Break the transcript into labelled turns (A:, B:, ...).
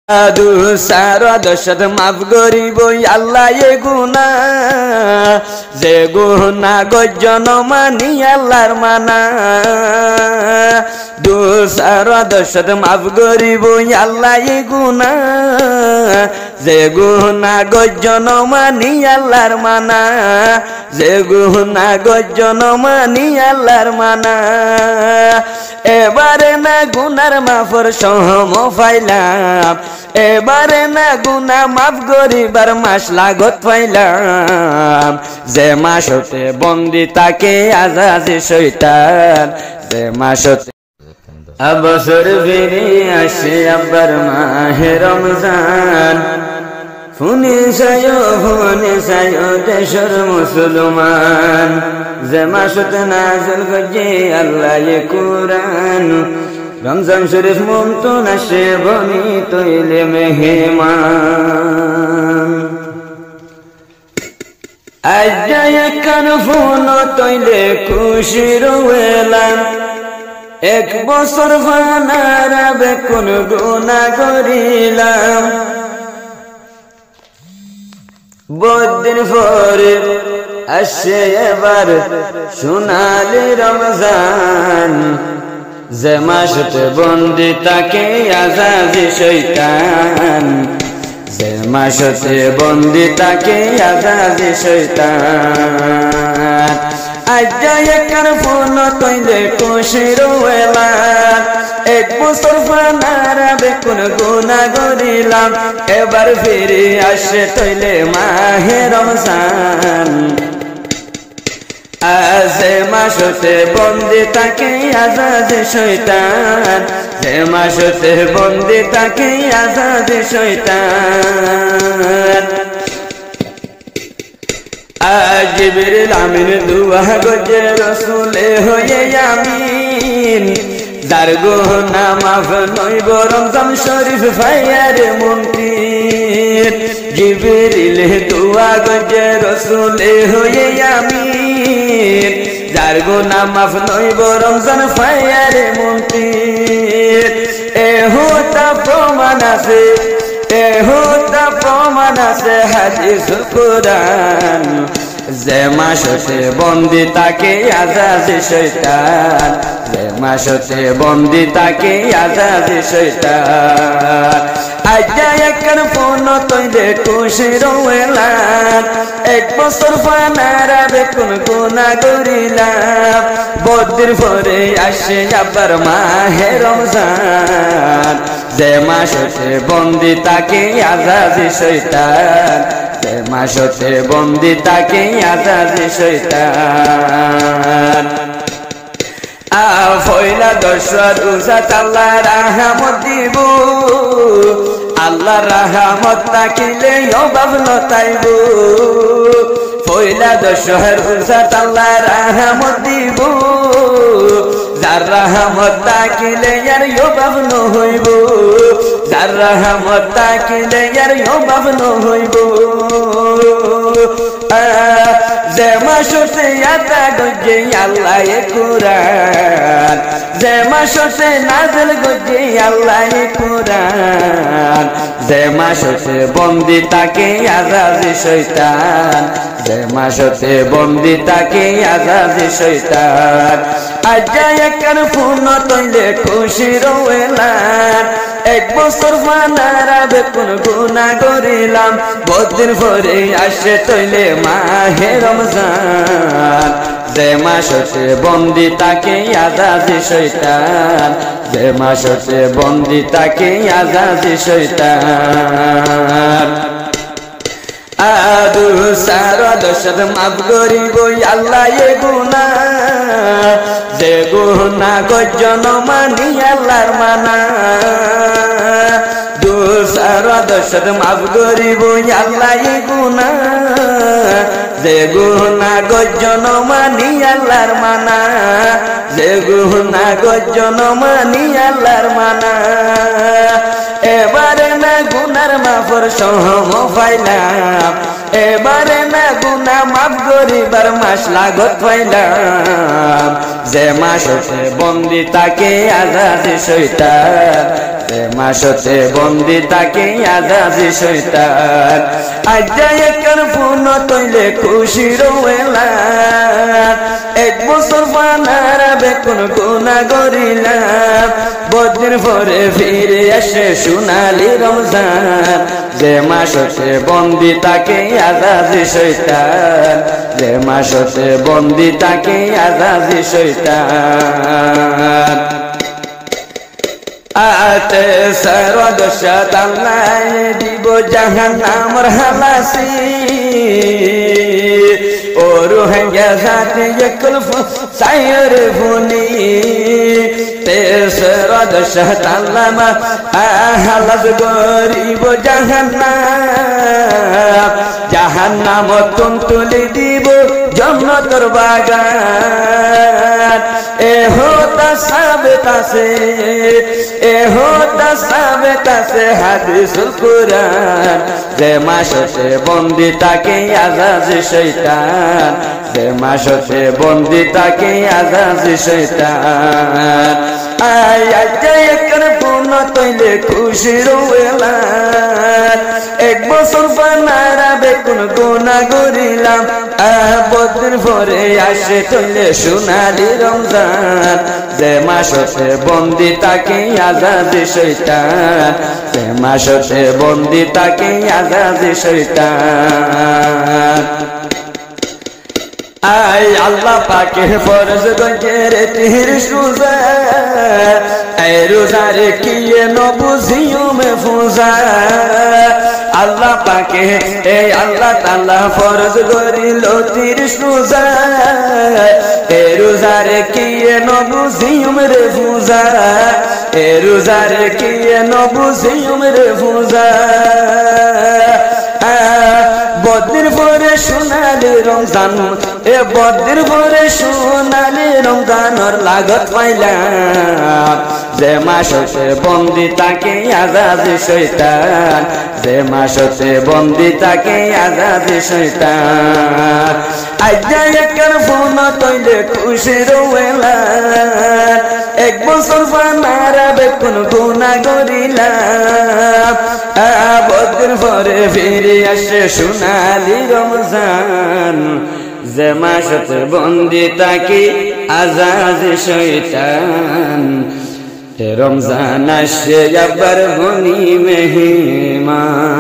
A: সারা দশত মাফ করিব আল্লাহ এ গুনা যে গুনা গজন মানি আল্লাহর মানা সারা দশত মাফ করিব আল্লাহ এ গুনা যে গুনা গজন মানি আল্লাহর মানা যে গুনা গজন মানি আল্লাহর মানা এবারে না গুনার মাফর সহম পাইলাম এবারে না গুনা মাফ করিবার মাস লাগত পাইলাম যে মাসতে বন্দি তাকে আজাদে শয়তান যে মাসতে বছর ফিরে আসে আবার মাহে রমজান ফুনি সায়ো দেশের মুসলমান যে মাসতে নাযিল করছে আল্লাহ এ কুরআন রমজান শরীফ মুমতন আসে বনি তৈলে মেহমান আজ একখান ফোন তৈলে খুশি রইলাম এক বছর ভানারাবে কোন গুনাহ করিলাম বহুদিন পরে আসে এবার সোনালি রমজান যে মাসতে বন্দি তাকে আজাদে শয়তান যে মাসতে বন্দি তাকে আজাদে শয়তান আজ একখান ফোন তৈলে খুশি রইলাম এক বছর ভানারাবে কোন গুনাহ করিলাম এবার ফিরে আসে তৈলে মাহে রমজান যে মাসতে বন্দি তাকে আজাদে শয়তান যে মাসতে বন্দি তাকে আজাদে শয়তান জিবরিল আমিন দুআ গজে রাসূলে হয়ে আমিন যার গুনাহ মাফ নইব রমজান শরীফ ফায়ার মুনকির জিবরিল দুআ গজে রাসূলে হয়ে আমিন যার গুনাহ মাফ নইব রমজান ফায়ার মুনকির এহোতা প্রমাণ আছে এহোতা প্রমাণ আছে হাদিস কুরআন যে মাসতে বন্দি তাকে আজাদে শয়তান যে মাসতে বন্দি তাকে আজাদে শয়তান আজ একখান ফোন তৈলে খুশি রইলাম এক বছর ভানারাবে কোন গুনাহ করিলাম বহুদিন পরে আসে আবার মাহে রমজান যে মাসতে বন্দি তাকে আজাদে শয়তান যে মাসতে বন্দি তাকে আজাদে শয়তান পয়লা দশর রোজাত আল্লাহ রহমত দিব আল্লাহ রহমত তাকিলে অভাব লতাইব পয়লা দশর রোজাত আল্লাহ রহমত দিব যার রহমত তাকিলে আর অভাব ন হইব যার রহমত তাকিলে আর অভাব ন হইব যে মাসতে আতা গজে আল্লাহ এ কুরআন যে মাসতে নাযিল গজে আল্লাহ এ কুরআন যে মাসতে বন্দি তাকে আজাদে শয়তান যে মাসতে বন্দি তাকে আজাদে শয়তান আজ একখান ফোন তৈলে খুশি রইলাম এক বছর ভানারাবে কোন গুনাহ করিলাম বহুদিন পরে আসে তৈলে মাহে রমজান যে মাসতে বন্দি তাকে আজাদে শয়তান যে মাসতে বন্দি তাকে আজাদে শয়তান সারা দশত মাফ করিব আল্লাহ এ গুনাহ যে গুনাহ গজন মানি আল্লাহর মানা সারা দশত মাফ করিব আল্লাহ এ গুনাহ যে গুনাহ গজন মানি আল্লাহর মানা যে গুনাহ গজন মানি আল্লাহর মানা এবারে না গুনার মাফর সহম পাইলাম এবারে না গুনাহ মাফ করিবার মাস লাগত পাইলাম যে মাসতে বন্দি তাকে আজাদি শয়তান যে মাসতে বন্দি তাকে আজাদি শয়তান আজ একার ফোন তৈলে খুশি রোয়েলা এক বছর পানারা বেকুন গুনাহ করিলাম বদিন পরে ফিরে আসে সোনালি রমজান যে মাসতে বন্দি তাকে আজাদি শয়তান যে মাসতে বন্দি তাকে আজাদি শয়তান আতে সর্বদশত আল্লাহ দিব জাহান্নামের হালাসি ও রোহিঙ্গা জাতি কুলফ সায়র ভুনি তে সর্বদশত আল্লাহ হালাস গরিব জাহান্নাম জাহান্নাম তুলি দিব জান্নাতের বাগান এ হোতা সাবিত আছে এ হোতা সাবিত আছে হাদিসুল কুরআন যে মাসতে বন্দি তাকে আজাদি শয়তান যে মাসতে বন্দি তাকে আজাদি শয়তান আয় আজ একর ফোন তৈলে খুশি রোয়েলা এক বছর পানারা বেকুন গুনাহ করিলাম বদিন পরে আসে তৈলে সোনালি রমজান যে মাসতে বন্দি তাকে আজাদি শয়তান যে মাসতে বন্দি তাকে আজাদি শয়তান আয় আল্লাহ পাকে ফরজ গজের 30 রোজা এই রোজার কি ন বুঝিও মে ফুজা আল্লাহ পাকে এই আল্লাহ তাআলা ফরজ করিল 30 রোজা এই রোজার কি ন বুঝিও রে ফুজা এই রোজার কি ন বুঝিও রে ফুজা বদির পরে সোনালি রমজান এ বদির পরে সোনালি রমজানের লাগত পাইলাম যে মাসতে বন্দি তাকে আজাদি শয়তান যে মাসতে বন্দি তাকে আজাদি শয়তান আজ একর ফোন তৈলে খুশি রোয়েলা এক বছর পানারা বেকুন গুনাহ করিলাম বদিন পরে ফিরে আসে সোনালি রমজান যে মাসতে বন্দি তাকে আজাদি শয়তান রমজান আসে আবার বনি মেহমান।